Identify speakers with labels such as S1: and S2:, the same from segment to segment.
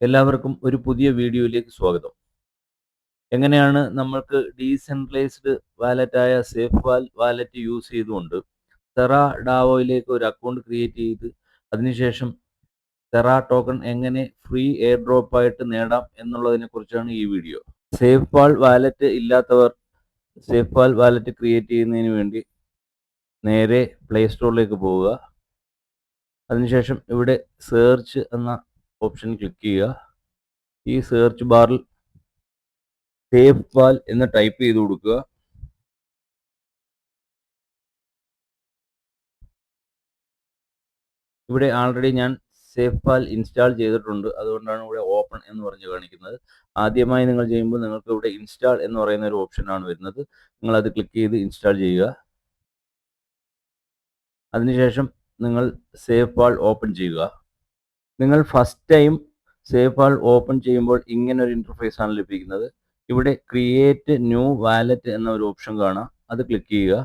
S1: എല്ലാവർക്കും ഒരു പുതിയ വീഡിയോയിലേക്ക് സ്വാഗതം. എങ്ങനെയാണ് നമ്മൾക്ക് ഡീസെൻട്രലൈസ്ഡ് വാലറ്റായ സേഫ്‌വാൽ വാലറ്റ് യൂസ് ചെയ്തുകൊണ്ട് തെറ ഡാവോയിലേക്ക് ഒരു അക്കൗണ്ട് ക്രിയേറ്റ് ചെയ്ത് അതിനുശേഷം തെറ ടോക്കൺ എങ്ങനെ ഫ്രീ എയർ ഡ്രോപ്പ് ആയിട്ട് നേടാം എന്നുള്ളതിനെക്കുറിച്ചാണ് ഈ വീഡിയോ. സേഫ്‌വാൽ വാലറ്റ് ഇല്ലാത്തവർ സേഫ്‌വാൽ വാലറ്റ് ക്രിയേറ്റ് ചെയ്യുന്നതിന് വേണ്ടി നേരെ പ്ലേ സ്റ്റോറിലേക്ക് പോവുക. അതിനുശേഷം ഇവിടെ സെർച്ച് എന്ന ഓപ്ഷൻ ക്ലിക്ക് ചെയ്യുക. ഈ സെർച്ച് ബാറിൽ സേഫ്‌വാൽ എന്ന് ടൈപ്പ് ചെയ്ത് കൊടുക്കുക. ഇവിടെ ആൾറെഡി ഞാൻ സേഫ്‌വാൽ ഇൻസ്റ്റാൾ ചെയ്തിട്ടുണ്ട്. അതുകൊണ്ടാണ് ഇവിടെ ഓപ്പൺ എന്ന് പറഞ്ഞ് കാണിക്കുന്നത്. ആദ്യമായി നിങ്ങൾ ചെയ്യുമ്പോൾ നിങ്ങൾക്ക് ഇവിടെ ഇൻസ്റ്റാൾ എന്ന് പറയുന്ന ഒരു ഓപ്ഷനാണ് വരുന്നത്. നിങ്ങളത് ക്ലിക്ക് ചെയ്ത് ഇൻസ്റ്റാൾ ചെയ്യുക. അതിനുശേഷം നിങ്ങൾ സേഫ്‌വാൽ ഓപ്പൺ ചെയ്യുക. നിങ്ങൾ ഫസ്റ്റ് ടൈം സേഫ്‌വാൽ ഓപ്പൺ ചെയ്യുമ്പോൾ ഇങ്ങനൊരു ഇൻ്റർഫേസ് ആണ് ലഭിക്കുന്നത്. ഇവിടെ ക്രിയേറ്റ് ന്യൂ വാലറ്റ് എന്ന ഒരു ഓപ്ഷൻ കാണാം. അത് ക്ലിക്ക് ചെയ്യുക.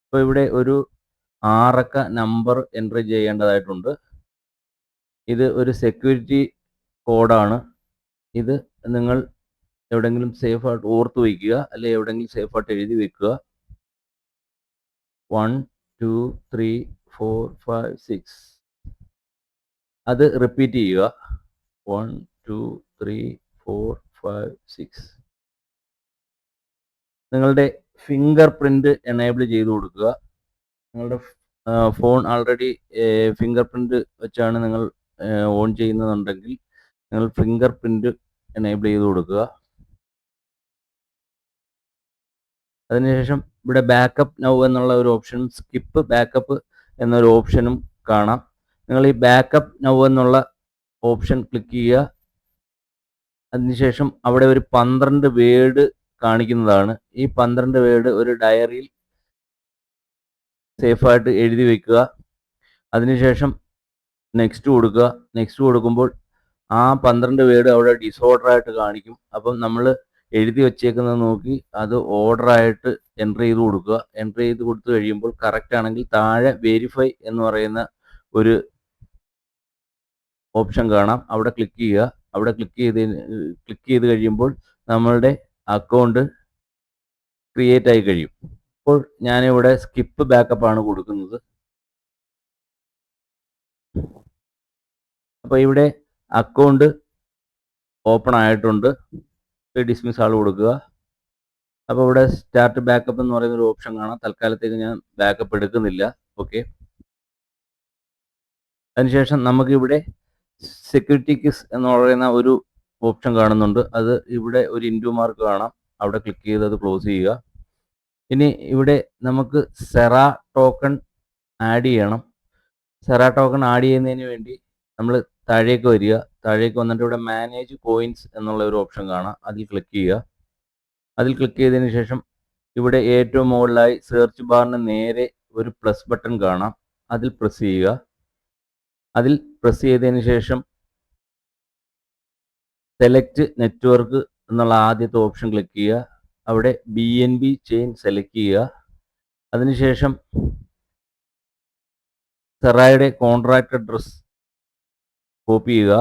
S1: അപ്പോൾ ഇവിടെ ഒരു 6 അക്ക നമ്പർ എൻ്റർ ചെയ്യേണ്ടതായിട്ടുണ്ട്. ഇത് ഒരു സെക്യൂരിറ്റി കോഡാണ്. ഇത് നിങ്ങൾ എവിടെയെങ്കിലും സേഫായിട്ട് ഓർത്ത് വയ്ക്കുക, അല്ലെങ്കിൽ എവിടെയെങ്കിലും സേഫായിട്ട് എഴുതി വെക്കുക. 1 2 3 4 5 6 അത് റിപ്പീറ്റ് ചെയ്യുക. 1 2 3 4 5 6 നിങ്ങളുടെ ഫിംഗർ പ്രിൻ്റ് എനേബിൾ ചെയ്ത് കൊടുക്കുക. നിങ്ങളുടെ ഫോൺ ആൾറെഡി ഫിംഗർ പ്രിൻ്റ് വെച്ചാണ് നിങ്ങൾ ഓൺ ചെയ്യുന്നതുണ്ടെങ്കിൽ നിങ്ങൾ ഫിംഗർ പ്രിൻ്റ് എനേബിൾ ചെയ്ത് കൊടുക്കുക. അതിനുശേഷം ഇവിടെ ബാക്കപ്പ് നൗ എന്നുള്ള ഒരു ഓപ്ഷനും സ്കിപ്പ് ബാക്കപ്പ് എന്നൊരു ഓപ്ഷനും കാണാം. നിങ്ങൾ ഈ ബാക്കപ്പ് നൗ എന്നുള്ള ഓപ്ഷൻ ക്ലിക്ക് ചെയ്യുക. അതിനുശേഷം അവിടെ ഒരു 12 വേർഡ് കാണിക്കുന്നതാണ്. ഈ 12 വേർഡ് ഒരു ഡയറിയിൽ സേഫായിട്ട് എഴുതി വെക്കുക. അതിനുശേഷം നെക്സ്റ്റ് കൊടുക്കുക. നെക്സ്റ്റ് കൊടുക്കുമ്പോൾ ആ 12 വേർഡ് അവിടെ ഡിസോർഡറായിട്ട് കാണിക്കും. അപ്പം നമ്മൾ എഴുതി വച്ചേക്കുന്നത് നോക്കി അത് ഓർഡറായിട്ട് എൻ്റർ ചെയ്ത് കൊടുക്കുക. എൻ്റർ ചെയ്ത് കൊടുത്തു കഴിയുമ്പോൾ കറക്റ്റ് ആണെങ്കിൽ താഴെ വെരിഫൈ എന്ന് പറയുന്ന ഒരു ഓപ്ഷൻ കാണാം. അവിടെ ക്ലിക്ക് ചെയ്യുക. അവിടെ ക്ലിക്ക് ചെയ്ത് കഴിയുമ്പോൾ നമ്മളുടെ അക്കൗണ്ട് ക്രിയേറ്റ് ആയി കഴിയും. ഇപ്പോൾ ഞാനിവിടെ സ്കിപ്പ് ബാക്കപ്പ് ആണ് കൊടുക്കുന്നത്. അപ്പോൾ ഇവിടെ അക്കൗണ്ട് ഓപ്പൺ ആയിട്ടുണ്ട്. ഡിസ്മിസ് ആൾ കൊടുക്കുക. അപ്പോൾ ഇവിടെ സ്റ്റാർട്ട് ബാക്കപ്പ് എന്ന് പറയുന്ന ഒരു ഓപ്ഷൻ കാണാം. തൽക്കാലത്തേക്ക് ഞാൻ ബാക്കപ്പ് എടുക്കുന്നില്ല. ഓക്കെ. അതിനുശേഷം നമുക്കിവിടെ സെക്യൂരിറ്റി കിസ് എന്ന് പറയുന്ന ഒരു ഓപ്ഷൻ കാണുന്നുണ്ട്. അത് ഇവിടെ ഒരു ഇൻറ്റു മാർക്ക് കാണാം. അവിടെ ക്ലിക്ക് ചെയ്ത് അത് ക്ലോസ് ചെയ്യുക. ഇനി ഇവിടെ നമുക്ക് സെറ ടോക്കൺ ആഡ് ചെയ്യണം. സെറ ടോക്കൺ ആഡ് ചെയ്യുന്നതിന് വേണ്ടി നമ്മൾ താഴേക്ക് വരിക. താഴേക്ക് വന്നിട്ട് ഇവിടെ മാനേജ് കോയിൻസ് എന്നുള്ള ഒരു ഓപ്ഷൻ കാണാം. അതിൽ ക്ലിക്ക് ചെയ്യുക. അതിൽ ക്ലിക്ക് ചെയ്തതിന് ശേഷം ഇവിടെ ഏറ്റവും മുകളിലായി സെർച്ച് ബാറിന് നേരെ ഒരു പ്ലസ് ബട്ടൺ കാണാം. അതിൽ പ്രസ് ചെയ്യുക. അതിൽ പ്രസ് ചെയ്തതിന് ശേഷം സെലക്ട് നെറ്റ്വർക്ക് എന്നുള്ള ആദ്യത്തെ ഓപ്ഷൻ ക്ലിക്ക് ചെയ്യുക. അവിടെ BNB ചെയിൻ സെലക്ട് ചെയ്യുക. അതിനുശേഷം സെറയുടെ കോൺട്രാക്ട് അഡ്രസ് കോപ്പി ചെയ്യുക.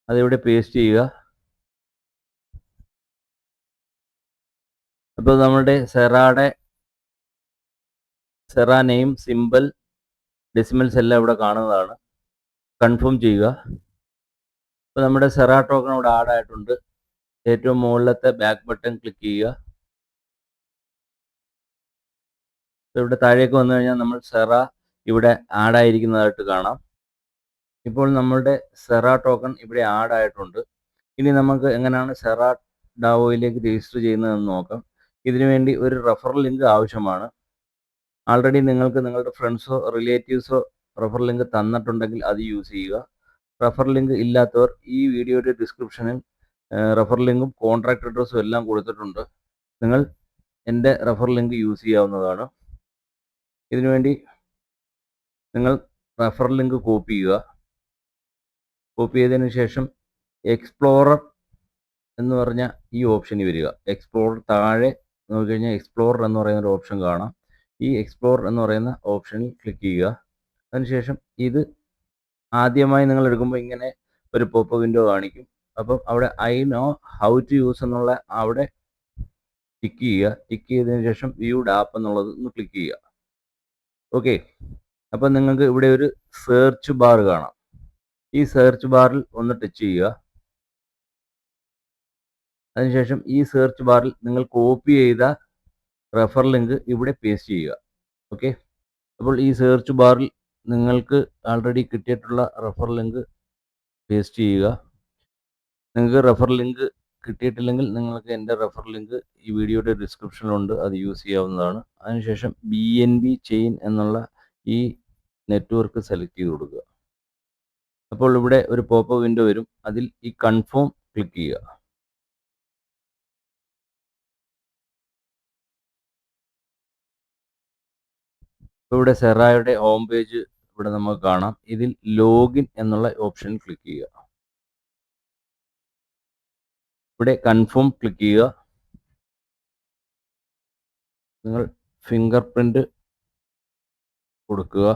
S1: അതിവിടെ പേസ്റ്റ് ചെയ്യുക. അപ്പോൾ നമ്മുടെ സെറ നെയിം, സിമ്പിൾ, ഡെസിമൽസ് എല്ലാം ഇവിടെ കാണുന്നതാണ്. കൺഫേം ചെയ്യുക. അപ്പോൾ നമ്മുടെ സെറ ടോക്കൺ ഇവിടെ ആഡ് ആയിട്ടുണ്ട്. ഏറ്റവും മുകളിലത്തെ ബാക്ക് ബട്ടൺ ക്ലിക്ക് ചെയ്യുക. ഇവിടെ താഴേക്ക് വന്നു കഴിഞ്ഞാൽ നമ്മൾ സെറ ഇവിടെ ആഡ് ആയിരിക്കുന്നതായിട്ട് കാണാം. ഇപ്പോൾ നമ്മളുടെ സെറ ടോക്കൺ ഇവിടെ ആഡ് ആയിട്ടുണ്ട്. ഇനി നമുക്ക് എങ്ങനെയാണ് സെറ ഡാവോയിലേക്ക് രജിസ്റ്റർ ചെയ്യുന്നതെന്ന് നോക്കാം. ഇതിനുവേണ്ടി ഒരു റെഫറൽ ലിങ്ക് ആവശ്യമാണ്. ആൾറെഡി നിങ്ങൾക്ക് നിങ്ങളുടെ ഫ്രണ്ട്സോ റിലേറ്റീവ്സോ റെഫറൽ ലിങ്ക് തന്നിട്ടുണ്ടെങ്കിൽ അത് യൂസ് ചെയ്യുക. റെഫറൽ ലിങ്ക് ഇല്ലാത്തവർ ഈ വീഡിയോയുടെ ഡിസ്ക്രിപ്ഷനിൽ റെഫറൽ ലിങ്കും കോൺട്രാക്ട് അഡ്രസ്സും എല്ലാം കൊടുത്തിട്ടുണ്ട്. നിങ്ങൾ എൻ്റെ റെഫറൽ ലിങ്ക് യൂസ് ചെയ്യാവുന്നതാണ്. ഇതിനുവേണ്ടി നിങ്ങൾ റെഫറൽ ലിങ്ക് കോപ്പി ചെയ്യുക. കോപ്പി ചെയ്തതിന് ശേഷം എക്സ്പ്ലോറർ എന്ന് പറഞ്ഞ ഈ ഓപ്ഷനിൽ വരിക. എക്സ്പ്ലോറർ താഴെ നോക്കിക്കഴിഞ്ഞാൽ എക്സ്പ്ലോറർ എന്ന് പറയുന്ന ഒരു ഓപ്ഷൻ കാണാം. ഈ എക്സ്പ്ലോറർ എന്ന് പറയുന്ന ഓപ്ഷനിൽ ക്ലിക്ക് ചെയ്യുക. അതിനുശേഷം ഇത് ആദ്യമായി നിങ്ങൾ എടുക്കുമ്പോൾ ഇങ്ങനെ ഒരു പോപ്പ് വിൻഡോ കാണിക്കും. അപ്പം അവിടെ I know how to use എന്നുള്ള അവിടെ ടിക്ക് ചെയ്യുക. ടിക്ക് ചെയ്തതിന് ശേഷം വ്യൂഡ് ആപ്പ് എന്നുള്ളത് ഒന്ന് ക്ലിക്ക് ചെയ്യുക. ഓക്കെ, അപ്പം നിങ്ങൾക്ക് ഇവിടെ ഒരു സെർച്ച് ബാർ കാണാം. ഈ സെർച്ച് ബാറിൽ ഒന്ന് ടച്ച് ചെയ്യുക. അതിനുശേഷം ഈ സെർച്ച് ബാറിൽ നിങ്ങൾ കോപ്പി ചെയ്ത റെഫർ ലിങ്ക് ഇവിടെ പേസ്റ്റ് ചെയ്യുക. ഓക്കെ, അപ്പോൾ ഈ സെർച്ച് ബാറിൽ നിങ്ങൾക്ക് ആൾറെഡി കിട്ടിയിട്ടുള്ള റെഫർ ലിങ്ക് പേസ്റ്റ് ചെയ്യുക. നിങ്ങൾക്ക് റെഫർ ലിങ്ക് കിട്ടിയിട്ടില്ലെങ്കിൽ നിങ്ങൾക്ക് എൻ്റെ റെഫർ ലിങ്ക് ഈ വീഡിയോയുടെ ഡിസ്ക്രിപ്ഷനിലുണ്ട്, അത് യൂസ് ചെയ്യാവുന്നതാണ്. അതിനുശേഷം BNB ചെയിൻ എന്നുള്ള ഈ നെറ്റ്വർക്ക് സെലക്ട് ചെയ്ത് കൊടുക്കുക. അപ്പോൾ ഇവിടെ ഒരു പോപ്പ് വിൻഡോ വരും. അതിൽ ഈ കൺഫേം ക്ലിക്ക് ചെയ്യുക. ഇപ്പോൾ ഇവിടെ സെറായുടെ ഹോം പേജ് ഇവിടെ നമുക്ക് കാണാം. ഇതിൽ ലോഗിൻ എന്നുള്ള ഓപ്ഷൻ ക്ലിക്ക് ചെയ്യുക. ഇവിടെ കൺഫേം ക്ലിക്ക് ചെയ്യുക. നിങ്ങൾ ഫിംഗർ പ്രിൻ്റ് കൊടുക്കുക.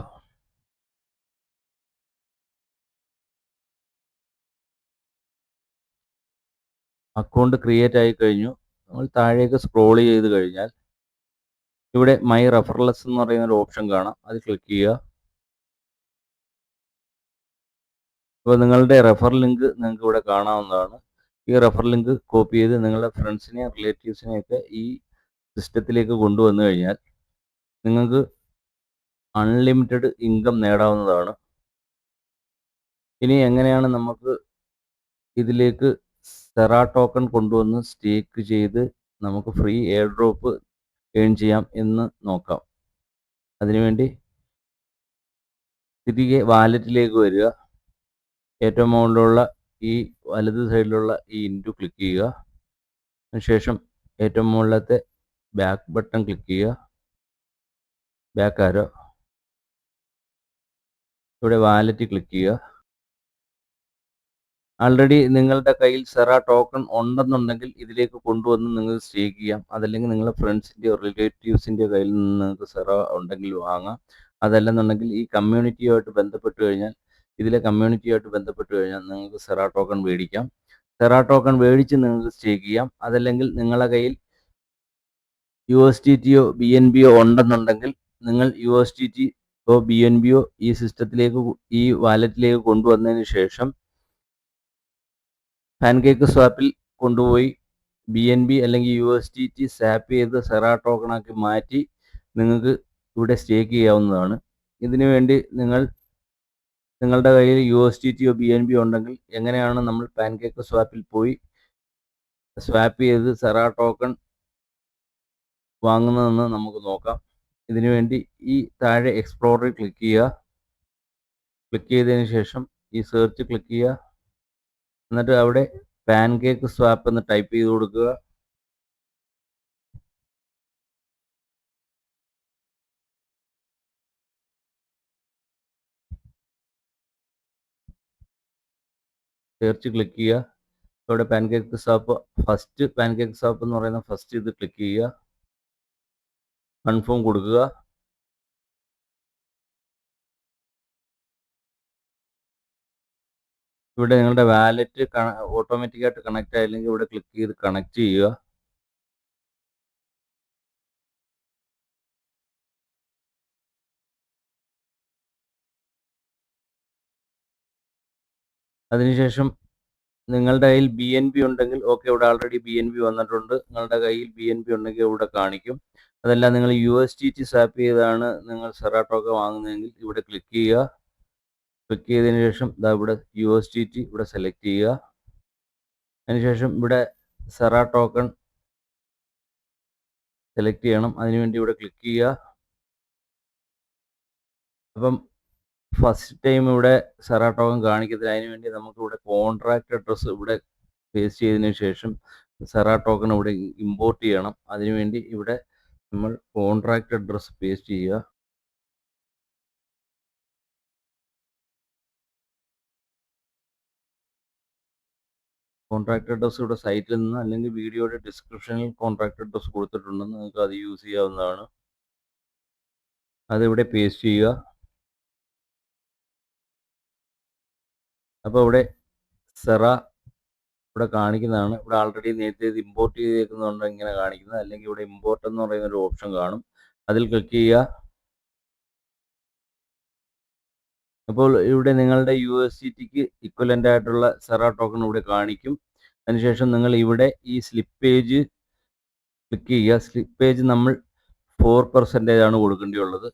S1: അക്കൗണ്ട് ക്രിയേറ്റ് ആയി കഴിഞ്ഞു. നമ്മൾ താഴേക്ക് സ്ക്രോൾ ചെയ്ത് കഴിഞ്ഞാൽ ഇവിടെ മൈ റെഫറൽസ് എന്ന് പറയുന്ന ഒരു ഓപ്ഷൻ കാണാം. അത് ക്ലിക്ക് ചെയ്യുക. അപ്പോൾ നിങ്ങളുടെ റെഫർ ലിങ്ക് നിങ്ങൾക്ക് ഇവിടെ കാണാവുന്നതാണ്. ഈ റെഫർ ലിങ്ക് കോപ്പി ചെയ്ത് നിങ്ങളുടെ ഫ്രണ്ട്സിനെയും റിലേറ്റീവ്സിനെയൊക്കെ ഈ സിസ്റ്റത്തിലേക്ക് കൊണ്ടുവന്നു കഴിഞ്ഞാൽ നിങ്ങൾക്ക് അൺലിമിറ്റഡ് ഇൻകം നേടാവുന്നതാണ്. ഇനി എങ്ങനെയാണ് നമുക്ക് ഇതിലേക്ക് സെറാ ടോക്കൺ കൊണ്ടുവന്ന് സ്റ്റേക്ക് ചെയ്ത് നമുക്ക് ഫ്രീ എയർ ഡ്രോപ്പ് ഏൺ ചെയ്യാം എന്ന് നോക്കാം. അതിനുവേണ്ടി തിരികെ വാലറ്റിലേക്ക് വരിക. ഏറ്റവും മുകളിലുള്ള ഈ വലത് സൈഡിലുള്ള ഈ ഇൻറ്റു ക്ലിക്ക് ചെയ്യുക. അതിനുശേഷം ഏറ്റവും മുകളിലത്തെ ബാക്ക് ബട്ടൺ ക്ലിക്ക് ചെയ്യുക. ബാക്ക് ആരോ, ഇവിടെ വാലറ്റ് ക്ലിക്ക് ചെയ്യുക. ആൾറെഡി നിങ്ങളുടെ കയ്യിൽ സെറാ ടോക്കൺ ഉണ്ടെന്നുണ്ടെങ്കിൽ ഇതിലേക്ക് കൊണ്ടുവന്ന് നിങ്ങൾക്ക് സ്റ്റേക്ക് ചെയ്യാം. അതല്ലെങ്കിൽ നിങ്ങളുടെ ഫ്രണ്ട്സിൻ്റെയോ റിലേറ്റീവ്സിൻ്റെയോ കയ്യിൽ നിന്ന് നിങ്ങൾക്ക് സെറാ ഉണ്ടെങ്കിൽ വാങ്ങാം. അതല്ലെന്നുണ്ടെങ്കിൽ ഈ കമ്മ്യൂണിറ്റിയുമായിട്ട് ബന്ധപ്പെട്ട് കഴിഞ്ഞാൽ നിങ്ങൾക്ക് സെറാ ടോക്കൺ മേടിക്കാം. സെറാ ടോക്കൺ മേടിച്ച് നിങ്ങൾക്ക് സ്റ്റേക്ക് ചെയ്യാം. അതല്ലെങ്കിൽ നിങ്ങളുടെ കയ്യിൽ USDTയോ BNBയോ ഉണ്ടെന്നുണ്ടെങ്കിൽ നിങ്ങൾ USDTയോ BNBയോ ഈ സിസ്റ്റത്തിലേക്ക് ഈ വാലറ്റിലേക്ക് കൊണ്ടുവന്നതിന് ശേഷം പാൻകേക്ക് സ്വാപ്പിൽ കൊണ്ടുപോയി BNB അല്ലെങ്കിൽ USDT സ്വാപ്പ് ചെയ്ത് സെറാ ടോക്കണാക്കി മാറ്റി നിങ്ങൾക്ക് ഇവിടെ സ്റ്റേക്ക് ചെയ്യാവുന്നതാണ്. ഇതിനു വേണ്ടി നിങ്ങളുടെ കയ്യിൽ USDTയോ BNBയോ ഉണ്ടെങ്കിൽ എങ്ങനെയാണ് നമ്മൾ പാൻകേക്ക് സ്വാപ്പിൽ പോയി സ്വാപ്പ് ചെയ്ത് സെറാ ടോക്കൺ വാങ്ങുന്നതെന്ന് നമുക്ക് നോക്കാം. ഇതിനുവേണ്ടി ഈ താഴെ എക്സ്പ്ലോറിൽ ക്ലിക്ക് ചെയ്യുക. ക്ലിക്ക് ചെയ്തതിന് ശേഷം ഈ സെർച്ച് ക്ലിക്ക് ചെയ്യുക. എന്നിട്ട് അവിടെ പാൻകേക്ക് സ്വാപ്പ് എന്ന് ടൈപ്പ് ചെയ്ത് കൊടുക്കുക. സെർച്ച് ക്ലിക്ക് ചെയ്യുക. ഇവിടെ പാൻകേക്ക് സ്വാപ്പ് പാൻകേക്ക് സ്വാപ്പ് എന്ന് പറയുന്ന ഫസ്റ്റ് ഇത് ക്ലിക്ക് ചെയ്യുക. കൺഫേം കൊടുക്കുക. ഇവിടെ നിങ്ങളുടെ വാലറ്റ് ഓട്ടോമാറ്റിക്കായിട്ട് കണക്റ്റ് ആയില്ലെങ്കിൽ ഇവിടെ ക്ലിക്ക് ചെയ്ത് കണക്റ്റ് ചെയ്യുക. അതിനുശേഷം നിങ്ങളുടെ കയ്യിൽ BNB ഉണ്ടെങ്കിൽ ഓക്കെ, ഇവിടെ ആൾറെഡി BNB വന്നിട്ടുണ്ട്. നിങ്ങളുടെ കയ്യിൽ BNB ഉണ്ടെങ്കിൽ ഇവിടെ കാണിക്കും. അതല്ല നിങ്ങൾ USDT സ്വാപ്പ് ചെയ്താണ് നിങ്ങൾ സെറാ ടോക്കൺ വാങ്ങുന്നതെങ്കിൽ ഇവിടെ ക്ലിക്ക് ചെയ്യുക. ക്ലിക്ക് ചെയ്തതിന് ശേഷം ഇവിടെ USDT ഇവിടെ സെലക്ട് ചെയ്യുക. അതിനുശേഷം ഇവിടെ സെറാ ടോക്കൺ സെലക്ട് ചെയ്യണം. അതിനുവേണ്ടി ഇവിടെ ക്ലിക്ക് ചെയ്യുക. അപ്പം ഫസ്റ്റ് ടൈം ഇവിടെ സെറാ ടോക്കൺ കാണിക്കത്തില്ല. അതിനുവേണ്ടി നമുക്കിവിടെ കോൺട്രാക്റ്റ് അഡ്രസ്സ് ഇവിടെ പേസ്റ്റ് ചെയ്തതിന് ശേഷം സെറാ ടോക്കൺ ഇവിടെ ഇമ്പോർട്ട് ചെയ്യണം. അതിനുവേണ്ടി ഇവിടെ നമ്മൾ കോൺട്രാക്റ്റ് അഡ്രസ്സ് പേസ്റ്റ് ചെയ്യുക. കോൺട്രാക്ട് അഡ്രസ്സ് ഇവിടെ സൈറ്റിൽ നിന്ന് അല്ലെങ്കിൽ വീഡിയോയുടെ ഡിസ്ക്രിപ്ഷനിൽ കോൺട്രാക്ട് അഡ്രസ്സ് കൊടുത്തിട്ടുണ്ടെന്ന് നിങ്ങൾക്ക് അത് യൂസ് ചെയ്യാവുന്നതാണ്. അതിവിടെ പേസ്റ്റ് ചെയ്യുക. അപ്പോൾ ഇവിടെ സെറ ഇവിടെ കാണിക്കുന്നതാണ്. ഇവിടെ ആൾറെഡി നേരത്തെ ഇത് ഇമ്പോർട്ട് ചെയ്തേക്കുന്നതുകൊണ്ട് ഇങ്ങനെ കാണിക്കുന്നത്. അല്ലെങ്കിൽ ഇവിടെ ഇമ്പോർട്ട് എന്ന് പറയുന്ന ഒരു ഓപ്ഷൻ കാണും, അതിൽ ക്ലിക്ക് ചെയ്യുക. അപ്പോൾ ഇവിടെ നിങ്ങളുടെ USDTക്ക് ഇക്വലൻ്റ് ആയിട്ടുള്ള സെറ ടോക്കൺ ഇവിടെ കാണിക്കും. അതിനുശേഷം നിങ്ങൾ ഇവിടെ ഈ സ്ലിപ്പേജ് ക്ലിക്ക് ചെയ്യുക. സ്ലിപ്പേജ് നമ്മൾ 4% ആണ് കൊടുക്കേണ്ടിയുള്ളത്,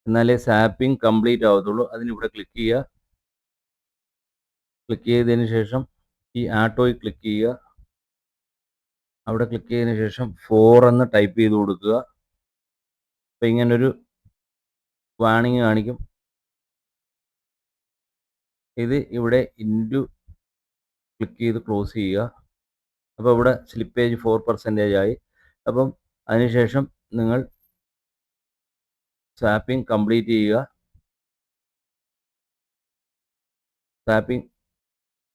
S1: എന്നാലേ സാപ്പിംഗ് കംപ്ലീറ്റ് ആവത്തുള്ളൂ. അതിനിവിടെ ക്ലിക്ക് ചെയ്യുക. ക്ലിക്ക് ചെയ്തതിന് ശേഷം ഈ ആട്ടോയിൽ ക്ലിക്ക് ചെയ്യുക. അവിടെ ക്ലിക്ക് ചെയ്തതിന് ശേഷം 4 എന്ന് ടൈപ്പ് ചെയ്ത് കൊടുക്കുക. അപ്പോൾ ഇങ്ങനൊരു വാണിംഗ് കാണിക്കും. ഇത് ഇവിടെ ഇൻറ്റു ക്ലിക്ക് ചെയ്ത് ക്ലോസ് ചെയ്യുക. അപ്പോൾ ഇവിടെ സ്ലിപ്പേജ് 4% ആയി. അപ്പം അതിനുശേഷം നിങ്ങൾ സ്വാപ്പിംഗ് കംപ്ലീറ്റ് ചെയ്യുക. സ്വാപ്പിംഗ്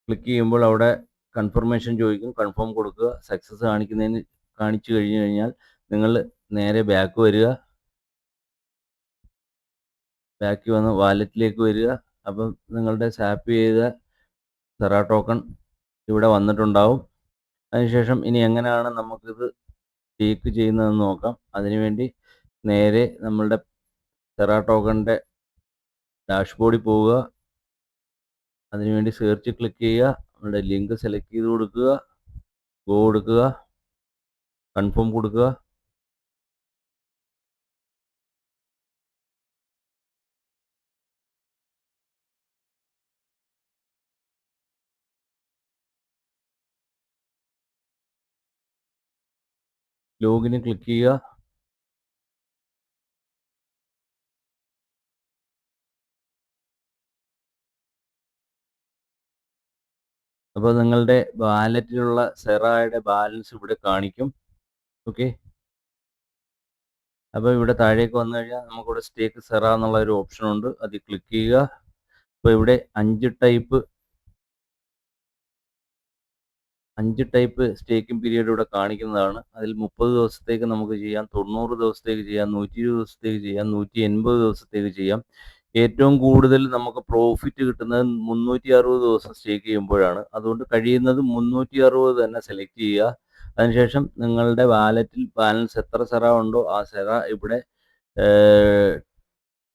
S1: ക്ലിക്ക് ചെയ്യുമ്പോൾ അവിടെ കൺഫർമേഷൻ ചോദിക്കും, കൺഫേം കൊടുക്കുക. സക്സസ് കാണിച്ചു കഴിഞ്ഞാൽ നിങ്ങൾ നേരെ ബാക്ക് വരിക. ബാക്ക് വന്ന് വാലറ്റിലേക്ക് വരിക. അപ്പം നിങ്ങളുടെ സ്വാപ്പ് ചെയ്ത സെറ ടോക്കൺ ഇവിടെ വന്നിട്ടുണ്ടാവും. അതിനുശേഷം ഇനി എങ്ങനെയാണ് നമുക്കിത് സ്റ്റേക്ക് ചെയ്യുന്നതെന്ന് നോക്കാം. അതിനുവേണ്ടി നേരെ നമ്മളുടെ സെറ ടോക്കണിൻ്റെ ഡാഷ്ബോർഡിൽ പോവുക. അതിനുവേണ്ടി സെർച്ച് ക്ലിക്ക് ചെയ്യുക. നമ്മുടെ ലിങ്ക് സെലക്ട് ചെയ്ത് കൊടുക്കുക, ഗോ കൊടുക്കുക, കൺഫേം കൊടുക്കുക. ലോഗിന് ക്ലിക്ക് ചെയ്യുക. അപ്പോൾ നിങ്ങളുടെ വാലറ്റിലുള്ള സെറയുടെ ബാലൻസ് ഇവിടെ കാണിക്കും. ഓക്കെ, അപ്പോൾ ഇവിടെ താഴേക്ക് വന്നു കഴിഞ്ഞാൽ നമുക്കിവിടെ സ്റ്റേക്ക് സെറ എന്നുള്ള ഒരു ഓപ്ഷൻ ഉണ്ട്, അതിൽ ക്ലിക്ക് ചെയ്യുക. അപ്പോൾ ഇവിടെ 5 ടൈപ്പ് സ്റ്റേക്കിംഗ് പീരീഡ് ഇവിടെ കാണിക്കുന്നതാണ്. അതിൽ 30 ദിവസത്തേക്ക് നമുക്ക് ചെയ്യാം, 90 ദിവസത്തേക്ക് ചെയ്യാം, 120 ദിവസത്തേക്ക് ചെയ്യാം, 180 ദിവസത്തേക്ക് ചെയ്യാം. ഏറ്റവും കൂടുതൽ നമുക്ക് പ്രോഫിറ്റ് കിട്ടുന്നത് 360 ദിവസം സ്റ്റേക്ക് ചെയ്യുമ്പോഴാണ്. അതുകൊണ്ട് കഴിയുന്നത് 360 തന്നെ സെലക്ട് ചെയ്യുക. അതിനുശേഷം നിങ്ങളുടെ വാലറ്റിൽ ബാലൻസ് എത്ര സെറ ഉണ്ടോ ആ സെറ ഇവിടെ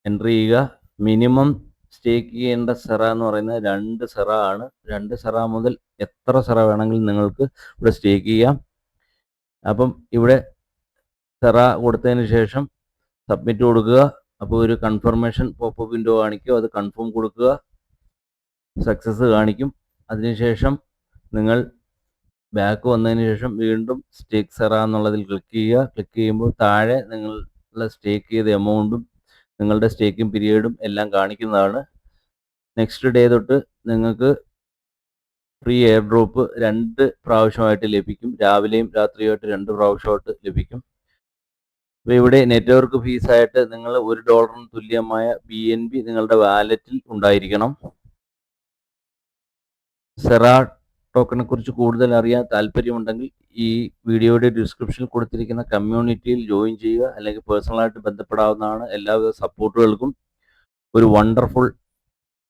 S1: എൻട്രി ചെയ്യുക. മിനിമം സ്റ്റേക്ക് ചെയ്യേണ്ട സെറ എന്ന് പറയുന്നത് 2 സെറ ആണ്. 2 സെറ മുതൽ എത്ര സെറ വേണമെങ്കിലും നിങ്ങൾക്ക് ഇവിടെ സ്റ്റേക്ക് ചെയ്യാം. അപ്പം ഇവിടെ സെറ കൊടുത്തതിന് ശേഷം സബ്മിറ്റ് കൊടുക്കുക. അപ്പോൾ ഒരു കൺഫർമേഷൻ പോപ്പപ്പ് വിൻഡോ കാണിക്കും, അത് കൺഫേം കൊടുക്കുക. സക്സസ് കാണിക്കും. അതിനുശേഷം നിങ്ങൾ ബാക്ക് വന്നതിന് ശേഷം വീണ്ടും സ്റ്റേക്ക് സെറ എന്നുള്ളതിൽ ക്ലിക്ക് ചെയ്യുക. ക്ലിക്ക് ചെയ്യുമ്പോൾ താഴെ നിങ്ങളുടെ സ്റ്റേക്ക് ചെയ്ത എമൗണ്ടും നിങ്ങളുടെ സ്റ്റേക്കിംഗ് പീരീഡും എല്ലാം കാണിക്കുന്നതാണ്. നെക്സ്റ്റ് ഡേ തൊട്ട് നിങ്ങൾക്ക് ഫ്രീ എയർ ഡ്രോപ്പ് 2 പ്രാവശ്യമായിട്ട് ലഭിക്കും. രാവിലെയും രാത്രിയുമായിട്ട് 2 പ്രാവശ്യമായിട്ട് ലഭിക്കും. അപ്പോൾ ഇവിടെ നെറ്റ്വർക്ക് ഫീസായിട്ട് നിങ്ങൾ $1 തുല്യമായ BNB നിങ്ങളുടെ വാലറ്റിൽ ഉണ്ടായിരിക്കണം. സെറ ടോക്കണെ കുറിച്ച് കൂടുതൽ അറിയാൻ താല്പര്യമുണ്ടെങ്കിൽ ഈ വീഡിയോയുടെ ഡിസ്ക്രിപ്ഷനിൽ കൊടുത്തിരിക്കുന്ന കമ്മ്യൂണിറ്റിയിൽ ജോയിൻ ചെയ്യുക, അല്ലെങ്കിൽ പേഴ്സണലായിട്ട് ബന്ധപ്പെടാവുന്നതാണ്. എല്ലാവിധ സപ്പോർട്ടുകൾക്കും. ഒരു വണ്ടർഫുൾ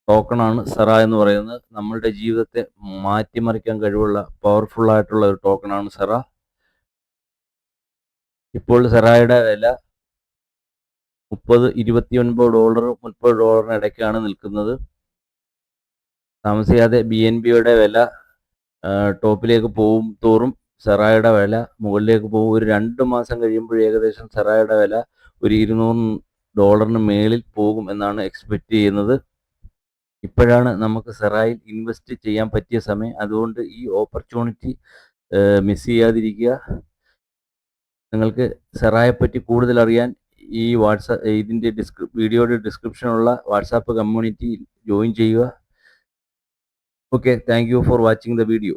S1: ടോക്കണാണ് സെറ എന്ന് പറയുന്നത്. നമ്മളുടെ ജീവിതത്തെ മാറ്റിമറിക്കാൻ കഴിവുള്ള പവർഫുൾ ആയിട്ടുള്ള ഒരു ടോക്കണാണ് സെറ. ഇപ്പോൾ സെറയുടെ വില $30, $29, $30 ഇടയ്ക്കാണ് നിൽക്കുന്നത്. താമസിയാതെ BNBയുടെ വില ടോപ്പിലേക്ക് പോകും തോറും സെറയുടെ വില മുകളിലേക്ക് പോകും. ഒരു 2 മാസം കഴിയുമ്പോൾ ഏകദേശം സെറയുടെ വില ഒരു $200 മേളിൽ പോകും എന്നാണ് എക്സ്പെക്റ്റ് ചെയ്യുന്നത്. ഇപ്പോഴാണ് നമുക്ക് സെറയിൽ ഇൻവെസ്റ്റ് ചെയ്യാൻ പറ്റിയ സമയം. അതുകൊണ്ട് ഈ ഓപ്പർച്യൂണിറ്റി മിസ് ചെയ്യാതിരിക്കുക. നിങ്ങൾക്ക് സെറയെപ്പറ്റി കൂടുതൽ അറിയാൻ ഈ ഇതിൻ്റെ വീഡിയോയുടെ ഡിസ്ക്രിപ്ഷനുള്ള വാട്സാപ്പ് കമ്മ്യൂണിറ്റി ജോയിൻ ചെയ്യുക. Okay, thank you for watching the video.